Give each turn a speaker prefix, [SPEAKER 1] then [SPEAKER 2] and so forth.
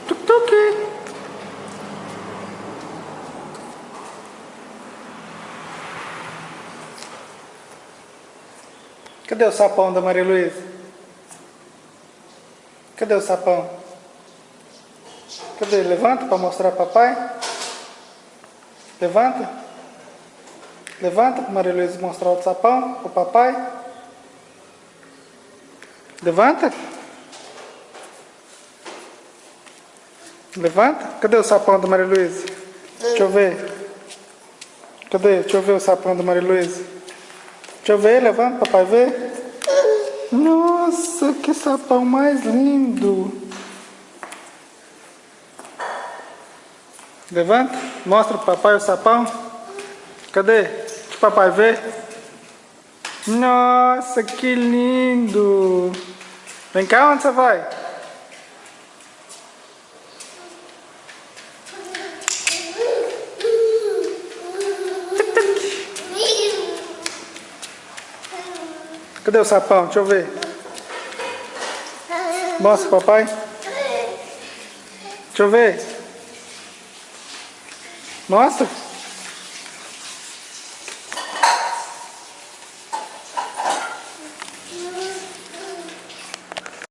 [SPEAKER 1] Tuk-tuk. Cadê o sapão da Maria Luísa? Cadê o sapão? Cadê? Levanta para mostrar para papai. Levanta. Levanta para Maria Luísa mostrar o sapão para o papai. Levanta. Levanta. Cadê o sapão da Maria Luísa? Deixa eu ver. Cadê? Deixa eu ver o sapão da Maria Luísa. Deixa eu ver. Levanta, papai ver. Nossa, que sapão mais lindo. Levanta. Mostra pro papai o sapão. Cadê? Deixa o papai ver. Nossa, que lindo. Vem cá, onde você vai? Cadê o sapão? Deixa eu ver. Mostra, papai. Deixa eu ver. Mostra.